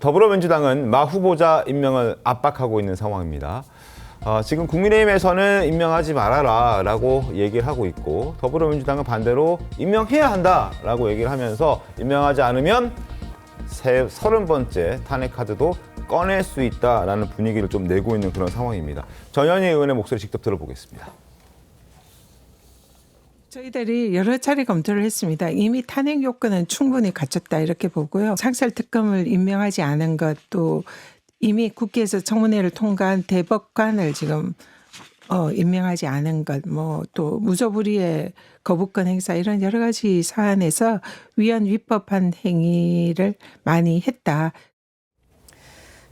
더불어민주당은 마 후보자 임명을 압박하고 있는 상황입니다. 지금 국민의힘에서는 임명하지 말아라 라고 얘기를 하고 있고 더불어민주당은 반대로 임명해야 한다라고 얘기를 하면서 임명하지 않으면 30번째 탄핵 카드도 꺼낼 수 있다라는 분위기를 좀 내고 있는 그런 상황입니다. 전현희 의원의 목소리 직접 들어보겠습니다. 저희들이 여러 차례 검토를 했습니다. 이미 탄핵 요건은 충분히 갖췄다 이렇게 보고요. 상설특검을 임명하지 않은 것, 또 이미 국회에서 청문회를 통과한 대법관을 지금 임명하지 않은 것, 뭐 또 무소불위의 거부권 행사 이런 여러 가지 사안에서 위헌 위법한 행위를 많이 했다.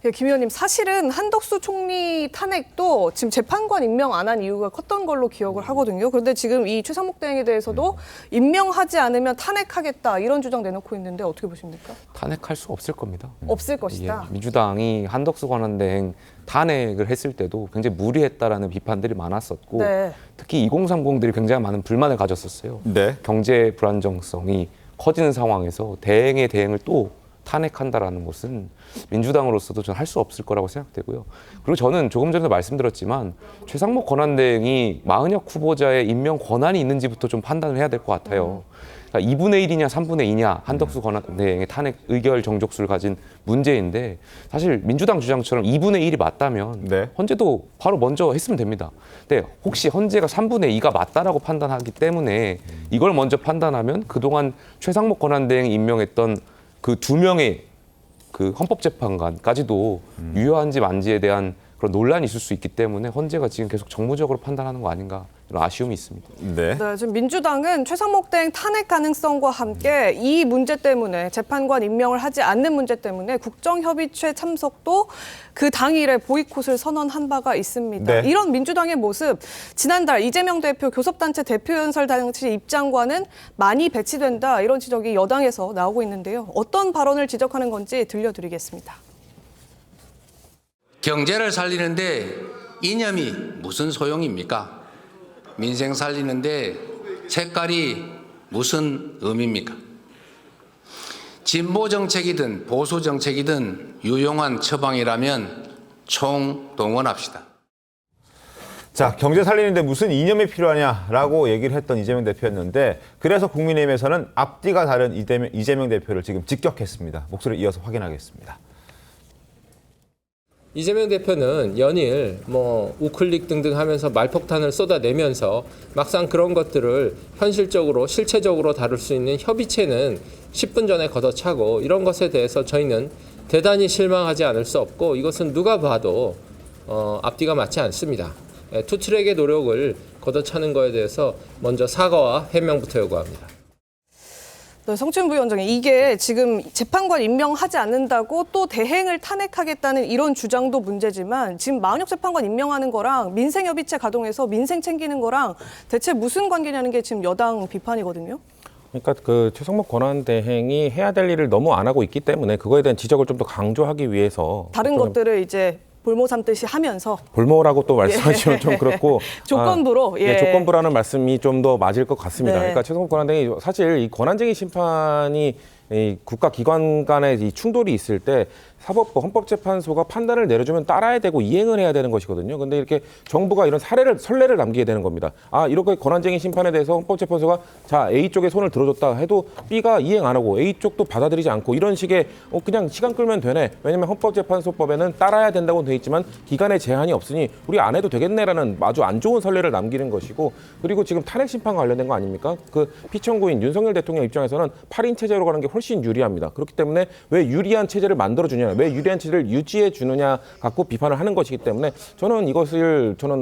예, 김 의원님, 사실은 한덕수 총리 탄핵도 지금 재판관 임명 안 한 이유가 컸던 걸로 기억을 하거든요. 그런데 지금 이 최상목 대행에 대해서도 임명하지 않으면 탄핵하겠다 이런 주장 내놓고 있는데 어떻게 보십니까? 탄핵할 수 없을 겁니다. 없을 것이다. 예, 민주당이 한덕수 권한대행 탄핵을 했을 때도 굉장히 무리했다라는 비판들이 많았었고 네. 특히 2030들이 굉장히 많은 불만을 가졌었어요. 네. 경제 불안정성이 커지는 상황에서 대행의 대행을 또 탄핵한다라는 것은 민주당으로서도 저는 할 수 없을 거라고 생각되고요. 그리고 저는 조금 전에도 말씀드렸지만 최상목 권한대행이 마은혁 후보자의 임명 권한이 있는지부터 좀 판단을 해야 될 것 같아요. 그러니까 2분의 1이냐 3분의 2냐 한덕수 권한대행의 탄핵 의결 정족수를 가진 문제인데 사실 민주당 주장처럼 2분의 1이 맞다면 네. 헌재도 바로 먼저 했으면 됩니다. 근데 혹시 헌재가 3분의 2가 맞다라고 판단하기 때문에 이걸 먼저 판단하면 그동안 최상목 권한대행이 임명했던 그 2명의 그 헌법재판관까지도 유효한지 만지에 대한 그런 논란이 있을 수 있기 때문에 헌재가 지금 계속 정무적으로 판단하는 거 아닌가 이런 아쉬움이 있습니다. 네. 네, 지금 민주당은 최상목 대행 탄핵 가능성과 함께 이 문제 때문에 재판관 임명을 하지 않는 문제 때문에 국정협의체 참석도 그 당일에 보이콧을 선언한 바가 있습니다. 네. 이런 민주당의 모습, 지난달 이재명 대표 교섭단체 대표연설 당시 입장과는 많이 배치된다 이런 지적이 여당에서 나오고 있는데요. 어떤 발언을 지적하는 건지 들려드리겠습니다. 경제를 살리는데 이념이 무슨 소용입니까? 민생 살리는데 색깔이 무슨 의미입니까? 진보 정책이든 보수 정책이든 유용한 처방이라면 총동원합시다. 자, 경제 살리는데 무슨 이념이 필요하냐라고 얘기를 했던 이재명 대표였는데 그래서 국민의힘에서는 앞뒤가 다른 이재명 대표를 지금 직격했습니다. 목소리 이어서 확인하겠습니다. 이재명 대표는 연일 우클릭 등등 하면서 말폭탄을 쏟아내면서 막상 그런 것들을 현실적으로 실체적으로 다룰 수 있는 협의체는 10분 전에 걷어차고 이런 것에 대해서 저희는 대단히 실망하지 않을 수 없고 이것은 누가 봐도 앞뒤가 맞지 않습니다. 투트랙의 노력을 걷어차는 것에 대해서 먼저 사과와 해명부터 요구합니다. 네, 성춘 부위원장님, 이게 지금 재판관 임명하지 않는다고 또 대행을 탄핵하겠다는 이런 주장도 문제지만 지금 마은혁 재판관 임명하는 거랑 민생협의체 가동해서 민생 챙기는 거랑 대체 무슨 관계냐는 게 지금 여당 비판이거든요. 그러니까 그 최상목 권한대행이 해야 될 일을 너무 안 하고 있기 때문에 그거에 대한 지적을 좀 더 강조하기 위해서 다른 것들을 이제 볼모 삼듯이 하면서 볼모라고 또 말씀하시면 좀 그렇고 조건부로 조건부라는 말씀이 좀 더 맞을 것 같습니다. 네. 그러니까 최상목 권한대행이 사실 이 권한쟁의 심판이 이 국가 기관 간의 이 충돌이 있을 때 사법부 헌법재판소가 판단을 내려주면 따라야 되고 이행을 해야 되는 것이거든요. 근데 이렇게 정부가 이런 선례를 남기게 되는 겁니다. 이렇게 권한쟁의 심판에 대해서 헌법재판소가 자 A 쪽에 손을 들어줬다 해도 B가 이행 안 하고 A 쪽도 받아들이지 않고 이런 식의 그냥 시간 끌면 되네. 왜냐하면 헌법재판소법에는 따라야 된다고 돼 있지만 기간의 제한이 없으니 우리 안 해도 되겠네라는 아주 안 좋은 선례를 남기는 것이고 그리고 지금 탄핵 심판 관련된 거 아닙니까? 그 피청구인 윤석열 대통령 입장에서는 8인 체제로 가는 게 훨씬 유리합니다. 그렇기 때문에 왜 유리한 체제를 만들어주냐, 왜 유리한 체제를 유지해 주느냐 갖고 비판을 하는 것이기 때문에 저는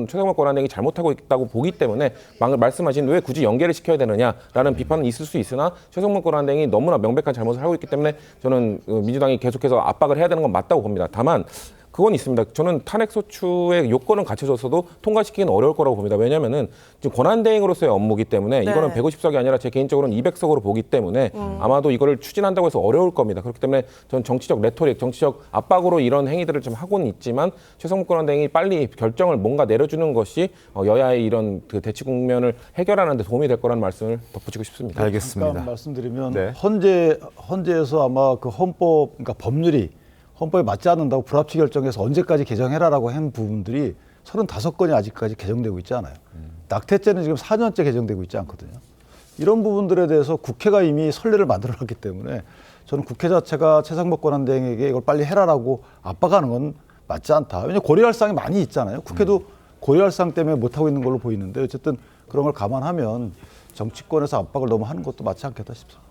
최상목 권한대행이 잘못하고 있다고 보기 때문에 말씀하신 왜 굳이 연계를 시켜야 되느냐라는 비판은 있을 수 있으나 최상목 권한대행이 너무나 명백한 잘못을 하고 있기 때문에 저는 민주당이 계속해서 압박을 해야 되는 건 맞다고 봅니다. 다만 그건 있습니다. 저는 탄핵 소추의 요건은 갖춰졌어도 통과시키기는 어려울 거라고 봅니다. 왜냐하면은 지금 권한대행으로서의 업무이기 때문에 네. 이거는 150석이 아니라 제 개인적으로는 200석으로 보기 때문에 아마도 이거를 추진한다고 해서 어려울 겁니다. 그렇기 때문에 저는 정치적 레토릭, 정치적 압박으로 이런 행위들을 좀 하고는 있지만 최상목 권한대행이 빨리 결정을 뭔가 내려주는 것이 여야의 이런 그 대치 국면을 해결하는 데 도움이 될 거라는 말씀을 덧붙이고 싶습니다. 알겠습니다. 잠깐 말씀드리면 네. 헌재에서 아마 그 헌법, 그러니까 법률이 헌법에 맞지 않는다고 불합치 결정해서 언제까지 개정해라라고 한 부분들이 35건이 아직까지 개정되고 있지 않아요. 낙태죄는 지금 4년째 개정되고 있지 않거든요. 이런 부분들에 대해서 국회가 이미 선례를 만들어놨기 때문에 저는 국회 자체가 최상목 권한대행에게 이걸 빨리 해라라고 압박하는 건 맞지 않다. 왜냐하면 고려할 사항이 많이 있잖아요. 국회도 고려할 사항 때문에 못하고 있는 걸로 보이는데 어쨌든 그런 걸 감안하면 정치권에서 압박을 너무 하는 것도 맞지 않겠다 싶습니다.